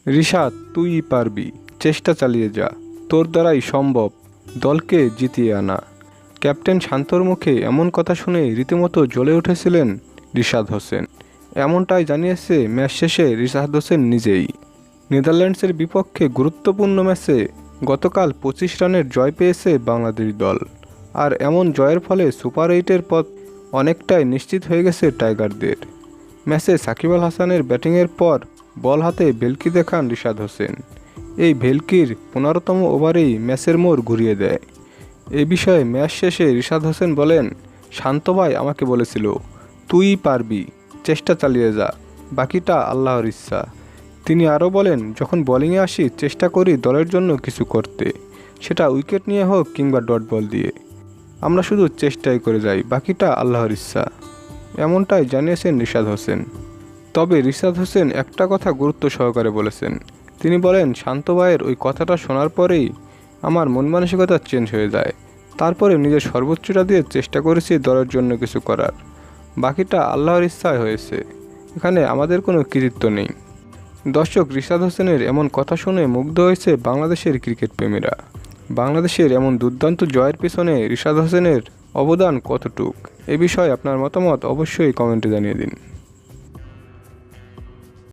রিশাদ, তুই পারবি, চেষ্টা চালিয়ে যা, তোর দ্বারাই সম্ভব দলকে জিতিয়ে আনা। ক্যাপ্টেন শান্তর মুখে এমন কথা শুনে রীতিমতো জ্বলে উঠেছিলেন রিশাদ হোসেন। এমনটাই জানিয়েছে ম্যাচ শেষে রিশাদ হোসেন নিজেই। নেদারল্যান্ডসের বিপক্ষে গুরুত্বপূর্ণ ম্যাচে গতকাল 25 রানের জয় পেয়েছে বাংলাদেশ দল। আর এমন জয়ের ফলে সুপার 8-এর পথ অনেকটাই নিশ্চিত হয়ে গেছে টাইগারদের। ম্যাচে সাকিব আল হাসানের ব্যাটিংয়ের পর বল হাতে ভেলকি দেখান রিশাদ হোসেন। এই ভেলকির 15তম ওভারেই ম্যাচের মোড় ঘুরিয়ে দেয়। এ বিষয়ে ম্যাচ শেষে রিশাদ হোসেন বলেন, শান্ত ভাই আমাকে বলেছিল তুই পারবি, চেষ্টা চালিয়ে যা, বাকিটা আল্লাহর ইচ্ছা। তিনি আরও বলেন, যখন বোলিংয়ে আসি চেষ্টা করি দলের জন্য কিছু করতে, সেটা উইকেট নিয়ে হোক কিংবা ডট বল দিয়ে। আমরা শুধু চেষ্টাই করে যাই, বাকিটা আল্লাহর ইচ্ছা। এমনটাই জানিয়েছেন রিশাদ হোসেন। তবে রিশাদ হোসেন একটা কথা গুরুত্ব সহকারে বলেছেন। তিনি বলেন, শান্ত ভাইয়ের ওই কথাটা শোনার পরেই আমার মন মানসিকতা চেঞ্জ হয়ে যায়। তারপরে নিজের সর্বোচ্চটা দিয়ে চেষ্টা করেছি দলের জন্য কিছু করার, বাকিটা আল্লাহর ইচ্ছায় হয়েছে, এখানে আমাদের কোনো কৃতিত্ব নেই। দর্শক, রিশাদ হোসেনের এমন কথা শুনে মুগ্ধ হয়েছে বাংলাদেশের ক্রিকেট প্রেমীরা। বাংলাদেশের এমন দুর্দান্ত জয়ের পেছনে রিশাদ হোসেনের অবদান কতটুক, এ বিষয়ে আপনার মতামত অবশ্যই কমেন্টে জানিয়ে দিন।